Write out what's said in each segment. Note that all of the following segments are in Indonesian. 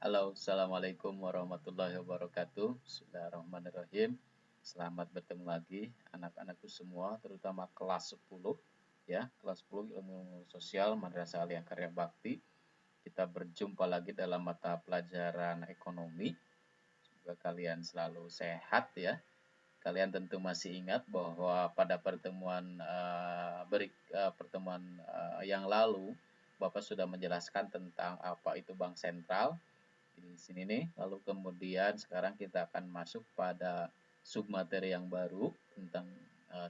Halo, Assalamualaikum warahmatullahi wabarakatuh. Bismillahirrahmanirrahim. Selamat bertemu lagi anak-anakku semua, terutama kelas 10 ya, kelas 10 Ilmu Sosial Madrasah Aliyah Karya Bakti. Kita berjumpa lagi dalam mata pelajaran ekonomi. Semoga kalian selalu sehat ya. Kalian tentu masih ingat bahwa pada pertemuan yang lalu Bapak sudah menjelaskan tentang apa itu bank sentral di sini nih. Lalu kemudian sekarang kita akan masuk pada submateri yang baru tentang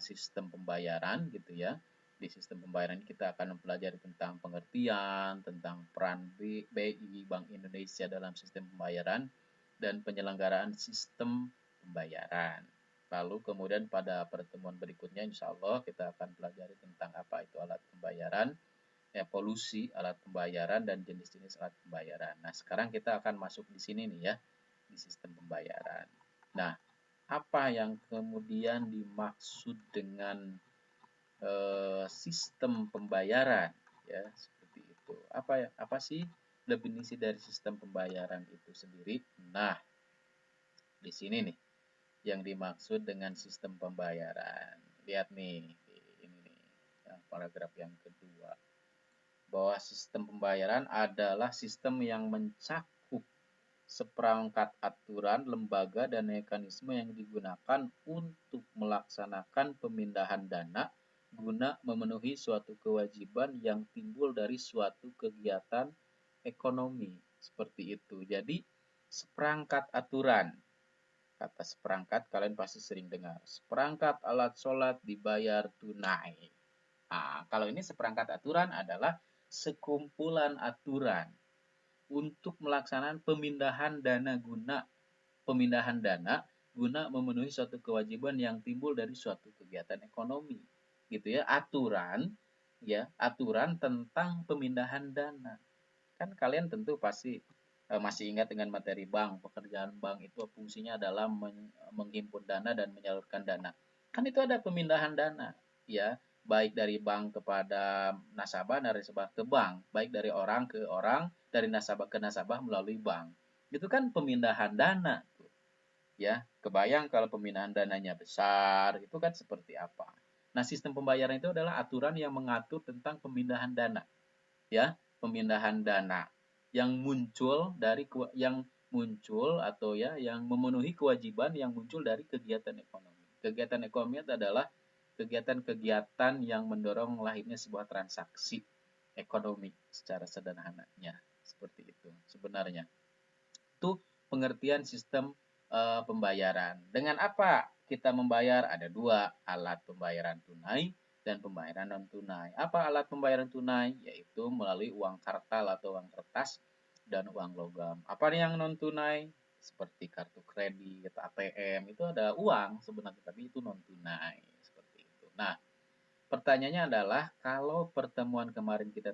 sistem pembayaran gitu ya. Di sistem pembayaran kita akan mempelajari tentang pengertian, tentang peran BI Bank Indonesia dalam sistem pembayaran dan penyelenggaraan sistem pembayaran. Lalu kemudian pada pertemuan berikutnya insya Allah kita akan pelajari tentang apa itu alat pembayaran, evolusi alat pembayaran dan jenis-jenis alat pembayaran. Nah, sekarang kita akan masuk di sini nih ya, di sistem pembayaran. Nah, apa yang kemudian dimaksud dengan sistem pembayaran ya, seperti itu. Apa sih definisi dari sistem pembayaran itu sendiri? Nah, di sini nih yang dimaksud dengan sistem pembayaran. Lihat nih, ini nih, paragraf yang kedua. Bahwa sistem pembayaran adalah sistem yang mencakup seperangkat aturan, lembaga, dan mekanisme yang digunakan untuk melaksanakan pemindahan dana guna memenuhi suatu kewajiban yang timbul dari suatu kegiatan ekonomi. Seperti itu. Jadi, seperangkat aturan. Kata seperangkat kalian pasti sering dengar. Seperangkat alat sholat dibayar tunai. Nah, kalau ini seperangkat aturan adalah sekumpulan aturan untuk melaksanakan pemindahan dana guna memenuhi suatu kewajiban yang timbul dari suatu kegiatan ekonomi. Gitu ya, aturan tentang pemindahan dana. Kan kalian tentu pasti masih ingat dengan materi bank. Pekerjaan bank itu fungsinya adalah menghimpun dana dan menyalurkan dana. Kan itu ada pemindahan dana, ya, baik dari bank kepada nasabah, dari nasabah ke bank, baik dari orang ke orang, dari nasabah ke nasabah melalui bank. Itu kan pemindahan dana, ya. Kebayang kalau pemindahan dananya besar, itu kan seperti apa. Nah, sistem pembayaran itu adalah aturan yang mengatur tentang pemindahan dana, ya, pemindahan dana yang muncul atau ya yang memenuhi kewajiban yang muncul dari kegiatan ekonomi. Kegiatan ekonomi adalah kegiatan-kegiatan yang mendorong lahirnya sebuah transaksi ekonomi secara sederhananya. Seperti itu sebenarnya. Itu pengertian sistem pembayaran. Dengan apa kita membayar? Ada dua, alat pembayaran tunai dan pembayaran non tunai. Apa alat pembayaran tunai? Yaitu melalui uang kartal atau uang kertas dan uang logam. Apa yang non tunai? Seperti kartu kredit, ATM, itu ada uang sebenarnya, tapi itu non tunai. Seperti itu. Nah, pertanyaannya adalah kalau pertemuan kemarin kita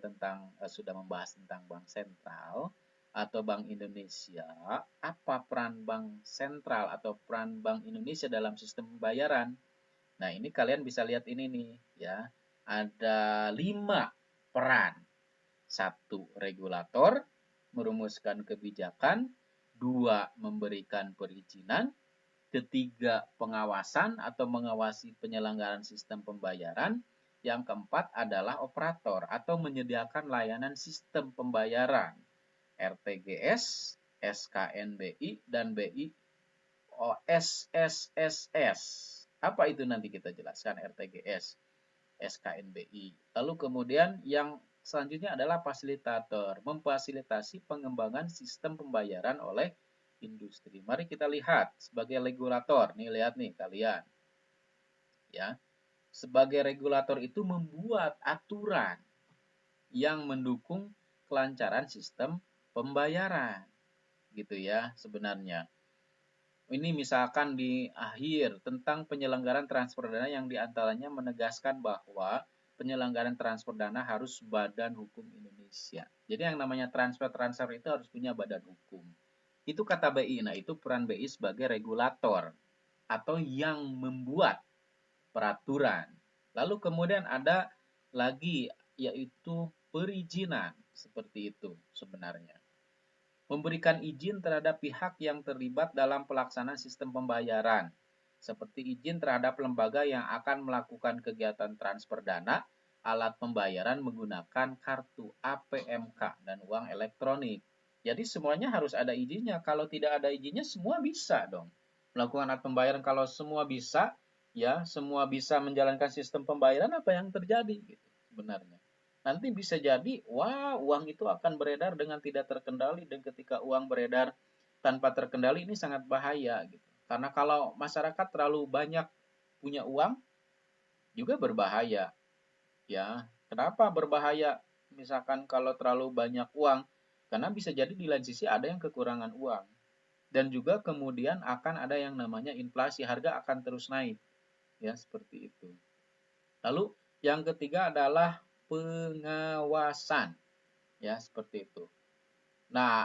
sudah membahas tentang bank sentral atau Bank Indonesia, apa peran bank sentral atau peran Bank Indonesia dalam sistem pembayaran? Nah, ini kalian bisa lihat ini nih ya. Ada 5 peran. 1, regulator, merumuskan kebijakan. 2, memberikan perizinan. Ketiga, pengawasan atau mengawasi penyelenggaraan sistem pembayaran. Yang keempat adalah operator atau menyediakan layanan sistem pembayaran. RTGS, SKNBI, dan BIOSSSS. Apa itu nanti kita jelaskan RTGS, SKNBI. Lalu kemudian yang selanjutnya adalah fasilitator, memfasilitasi pengembangan sistem pembayaran oleh industri. Mari kita lihat sebagai regulator. Nih, lihat nih kalian. Ya. Sebagai regulator itu membuat aturan yang mendukung kelancaran sistem pembayaran. Gitu ya sebenarnya. Ini misalkan di akhir tentang penyelenggaraan transfer dana yang diantaranya menegaskan bahwa penyelenggaraan transfer dana harus Badan Hukum Indonesia. Jadi yang namanya transfer itu harus punya badan hukum. Itu kata BI. Nah, itu peran BI sebagai regulator atau yang membuat peraturan. Lalu kemudian ada lagi yaitu perizinan. Seperti itu sebenarnya. memberikan izin terhadap pihak yang terlibat dalam pelaksanaan sistem pembayaran, seperti izin terhadap lembaga yang akan melakukan kegiatan transfer dana, alat pembayaran menggunakan kartu APMK dan uang elektronik. Jadi semuanya harus ada izinnya. Kalau tidak ada izinnya, semua bisa dong melakukan alat pembayaran. Kalau semua bisa, ya semua bisa menjalankan sistem pembayaran, apa yang terjadi gitu sebenarnya. Nanti bisa jadi, wah uang itu akan beredar dengan tidak terkendali, dan ketika uang beredar tanpa terkendali ini sangat bahaya gitu. Karena kalau masyarakat terlalu banyak punya uang juga berbahaya, ya. Kenapa berbahaya? Misalkan kalau terlalu banyak uang, karena bisa jadi di lain sisi ada yang kekurangan uang. Dan juga kemudian akan ada yang namanya inflasi, harga akan terus naik. Ya, seperti itu. Lalu yang ketiga adalah pengawasan. Ya, seperti itu. Nah,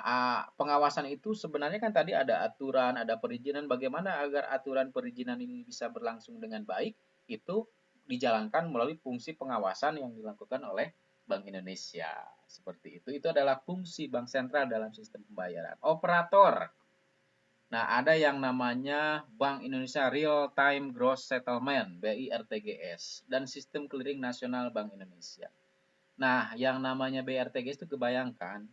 pengawasan itu sebenarnya kan tadi ada aturan, ada perizinan. Bagaimana agar aturan perizinan ini bisa berlangsung dengan baik, itu dijalankan melalui fungsi pengawasan yang dilakukan oleh Bank Indonesia. Seperti itu. Itu adalah fungsi bank sentral dalam sistem pembayaran. Operator. Nah, ada yang namanya Bank Indonesia Real Time Gross Settlement, BIRTGS, dan Sistem Clearing Nasional Bank Indonesia. Nah, yang namanya BIRTGS itu kebayangkan,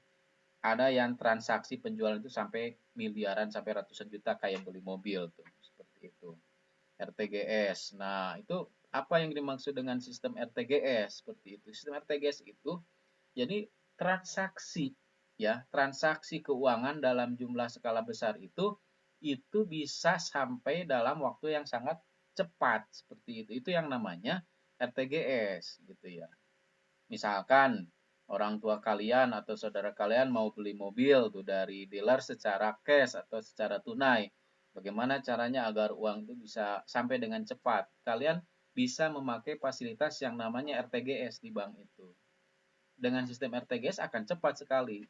ada yang transaksi penjualan itu sampai miliaran, sampai ratusan juta kayak beli mobil tuh, seperti itu. RTGS. Nah, itu apa yang dimaksud dengan sistem RTGS? Seperti itu. Sistem RTGS itu jadi transaksi, ya, transaksi keuangan dalam jumlah skala besar itu bisa sampai dalam waktu yang sangat cepat, seperti itu. Itu yang namanya RTGS gitu ya. Misalkan orang tua kalian atau saudara kalian mau beli mobil tuh dari dealer secara cash atau secara tunai. Bagaimana caranya agar uang itu bisa sampai dengan cepat? Kalian bisa memakai fasilitas yang namanya RTGS di bank itu. Dengan sistem RTGS akan cepat sekali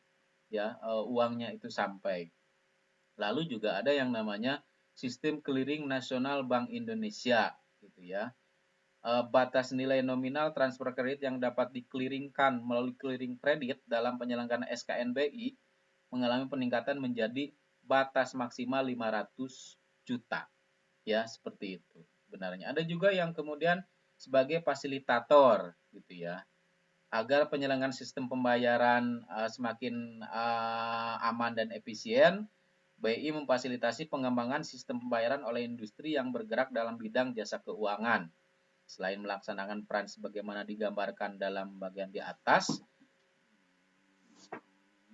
ya uangnya itu sampai. Lalu juga ada yang namanya sistem clearing nasional Bank Indonesia gitu ya. Batas nilai nominal transfer kredit yang dapat dikliringkan melalui clearing kredit dalam penyelenggaraan SKNBI mengalami peningkatan menjadi batas maksimal 500 juta. Ya, seperti itu sebenarnya. Ada juga yang kemudian sebagai fasilitator gitu ya. Agar penyelenggaraan sistem pembayaran semakin aman dan efisien, BI memfasilitasi pengembangan sistem pembayaran oleh industri yang bergerak dalam bidang jasa keuangan. Selain melaksanakan peran sebagaimana digambarkan dalam bagian di atas,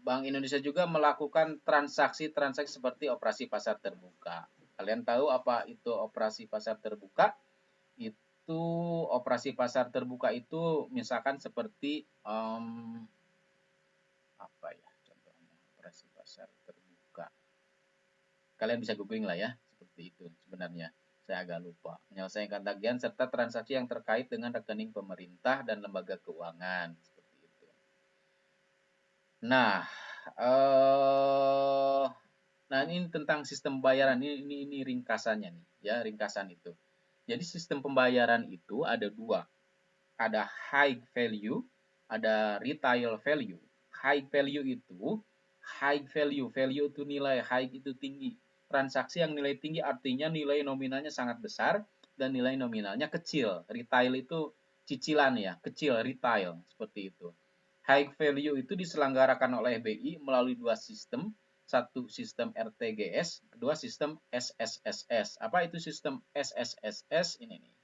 Bank Indonesia juga melakukan transaksi-transaksi seperti operasi pasar terbuka. Kalian tahu apa itu operasi pasar terbuka? Itu operasi pasar terbuka itu misalkan seperti apa ya contohnya operasi pasar terbuka. Kalian bisa googling lah ya, seperti itu sebenarnya. Saya agak lupa. Menyelesaikan tagihan serta transaksi yang terkait dengan rekening pemerintah dan lembaga keuangan. Seperti itu. Nah, ini tentang sistem pembayaran. Ini ringkasannya nih, ya ringkasan itu. Jadi sistem pembayaran itu ada dua. Ada high value, ada retail value. High value itu, value itu nilai, high itu tinggi. Transaksi yang nilai tinggi artinya nilai nominalnya sangat besar dan nilai nominalnya kecil. Retail itu cicilan ya, kecil retail seperti itu. High value itu diselenggarakan oleh BI melalui dua sistem, satu sistem RTGS, kedua sistem SSSS. Apa itu sistem SSSS? Ini nih.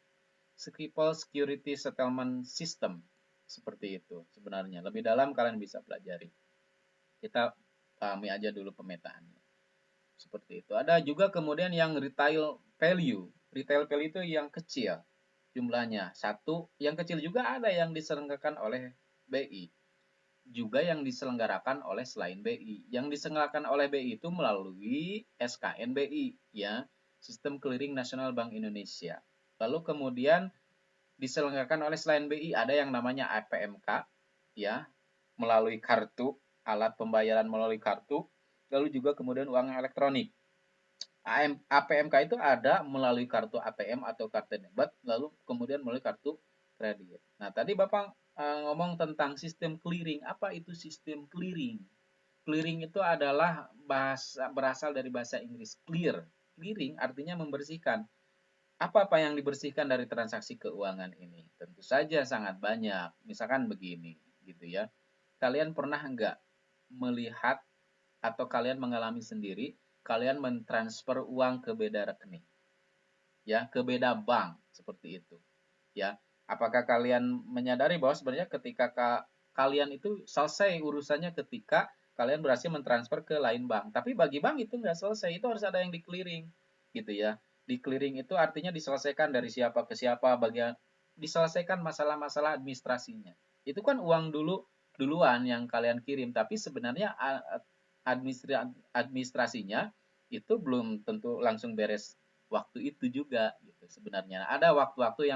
Scripal Security Settlement System. Seperti itu sebenarnya. Lebih dalam kalian bisa pelajari. Kita pahami aja dulu pemetaannya. Seperti itu. Ada juga kemudian yang retail value. Retail value itu yang kecil jumlahnya. Satu, yang kecil juga ada yang diselenggarakan oleh BI. Juga yang diselenggarakan oleh selain BI. Yang diselenggarakan oleh BI itu melalui SKNBI, ya, Sistem Clearing Nasional Bank Indonesia. Lalu kemudian diselenggarakan oleh selain BI ada yang namanya APMK, ya, melalui kartu, alat pembayaran melalui kartu, lalu juga kemudian uang elektronik. APMK itu ada melalui kartu ATM atau kartu debit, lalu kemudian melalui kartu kredit. Nah, tadi Bapak ngomong tentang sistem clearing. Apa itu sistem clearing? Clearing itu adalah berasal dari bahasa Inggris clear. Clearing artinya membersihkan. Apa-apa yang dibersihkan dari transaksi keuangan ini? Tentu saja sangat banyak. Misalkan begini, gitu ya. Kalian pernah enggak melihat atau kalian mengalami sendiri, kalian mentransfer uang ke beda rekening, ya, ke beda bank, seperti itu, ya. Apakah kalian menyadari bahwa sebenarnya ketika kalian itu selesai urusannya ketika kalian berhasil mentransfer ke lain bank, tapi bagi bank itu nggak selesai, itu harus ada yang di clearing, gitu ya. Di clearing itu artinya diselesaikan dari siapa ke siapa, bagian diselesaikan masalah-masalah administrasinya. Itu kan uang duluan yang kalian kirim, tapi sebenarnya administrasinya itu belum tentu langsung beres waktu itu juga gitu sebenarnya. Ada waktu-waktu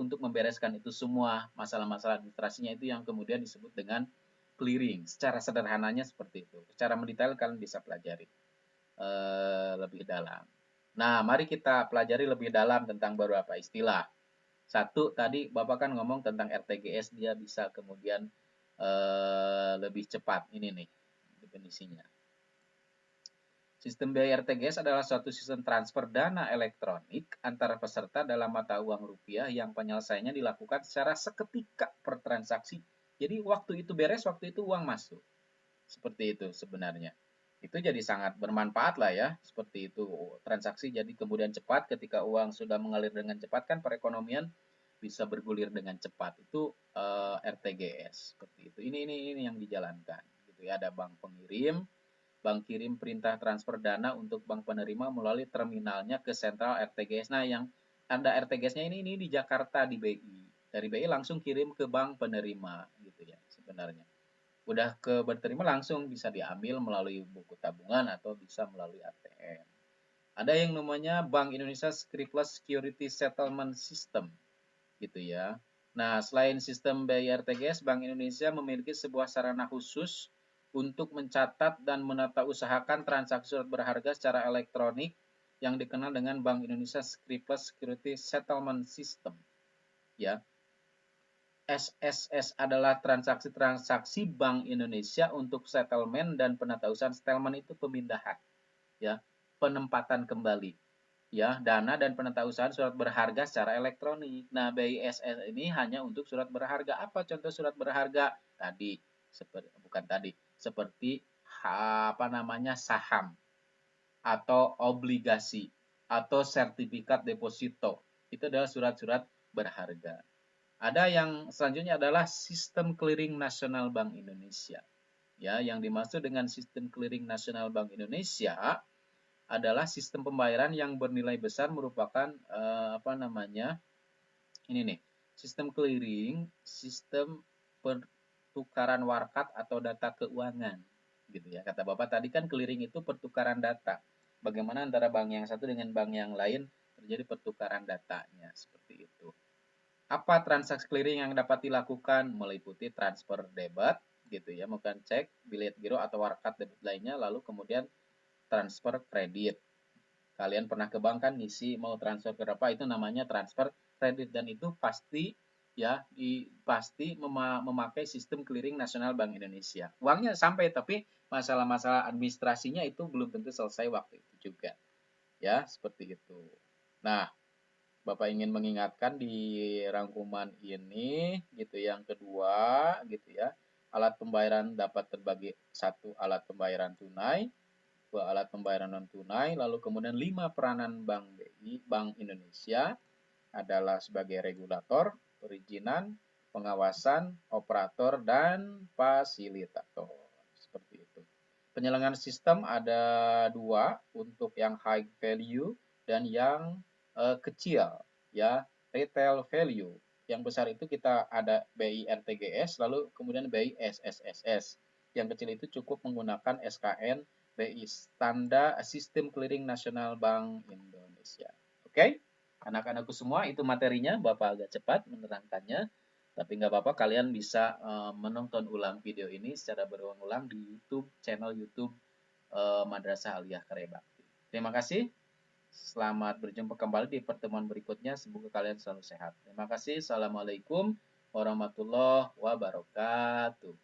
untuk membereskan itu semua masalah-masalah administrasinya itu yang kemudian disebut dengan clearing. Secara sederhananya seperti itu. Secara mendetail kalian bisa pelajari lebih dalam. Nah, mari kita pelajari lebih dalam tentang beberapa istilah. Satu, tadi Bapak kan ngomong tentang RTGS, dia bisa kemudian lebih cepat. Ini nih definisinya. Sistem biaya RTGS adalah suatu sistem transfer dana elektronik antara peserta dalam mata uang rupiah yang penyelesaiannya dilakukan secara seketika per transaksi. Jadi waktu itu beres, waktu itu uang masuk. Seperti itu sebenarnya. Itu jadi sangat bermanfaat lah ya, seperti itu. Transaksi jadi kemudian cepat, ketika uang sudah mengalir dengan cepat kan perekonomian bisa bergulir dengan cepat. Itu RTGS seperti itu. Ini yang dijalankan gitu ya. Ada bank pengirim, bank kirim perintah transfer dana untuk bank penerima melalui terminalnya ke sentral RTGS. Nah, yang ada RTGS-nya ini di Jakarta di BI. Dari BI langsung kirim ke bank penerima gitu ya sebenarnya. Udah ke berterima langsung bisa diambil melalui buku tabungan atau bisa melalui ATM. Ada yang namanya Bank Indonesia Scriptless Security Settlement System gitu ya. Nah, selain sistem BI RTGS, Bank Indonesia memiliki sebuah sarana khusus untuk mencatat dan menatausahakan transaksi surat berharga secara elektronik yang dikenal dengan Bank Indonesia Scriptless Security Settlement System. Ya, SSS adalah transaksi-transaksi Bank Indonesia untuk settlement dan penatausahaan. Settlement itu pemindahan, ya, penempatan kembali, ya, dana dan penatausahaan surat berharga secara elektronik. Nah, BISS ini hanya untuk surat berharga. Apa contoh surat berharga? Seperti saham atau obligasi atau sertifikat deposito. Itu adalah surat-surat berharga. Ada yang selanjutnya adalah sistem clearing nasional Bank Indonesia. Ya, yang dimaksud dengan sistem clearing nasional Bank Indonesia adalah sistem pembayaran yang bernilai besar merupakan ini nih, sistem clearing, sistem pertukaran warkat atau data keuangan, gitu ya. Kata Bapak tadi kan clearing itu pertukaran data. Bagaimana antara bank yang satu dengan bank yang lain terjadi pertukaran datanya, seperti itu. Apa transaksi clearing yang dapat dilakukan? Meliputi transfer debit, gitu ya, bukan cek, bilet giro atau warkat debit lainnya, lalu kemudian transfer kredit. Kalian pernah ke bank kan ngisi mau transfer ke berapa, itu namanya transfer kredit, dan itu pasti ya pasti memakai sistem clearing nasional Bank Indonesia. Uangnya sampai, tapi masalah-masalah administrasinya itu belum tentu selesai waktu itu juga. Ya, seperti itu. Nah, Bapak ingin mengingatkan di rangkuman ini gitu yang kedua gitu ya. Alat pembayaran dapat terbagi: satu, alat pembayaran tunai; dua, alat pembayaran non tunai; lalu kemudian 5, peranan Bank BI, Bank Indonesia adalah sebagai regulator, perizinan, pengawasan, operator, dan fasilitator. Seperti itu. Penyelenggaraan sistem ada 2, untuk yang high value dan yang kecil, ya, retail value. Yang besar itu kita ada BI RTGS, lalu kemudian BI SSSS. Yang kecil itu cukup menggunakan SKN BI, Standar Sistem Clearing Nasional Bank Indonesia. Oke, anak-anakku semua, itu materinya. Bapak agak cepat menerangkannya, tapi nggak apa-apa, kalian bisa menonton ulang video ini secara berulang-ulang di YouTube, channel YouTube Madrasah Aliyah Karya Bakti. Terima kasih. Selamat berjumpa kembali di pertemuan berikutnya. Semoga kalian selalu sehat. Terima kasih. Assalamualaikum warahmatullahi wabarakatuh.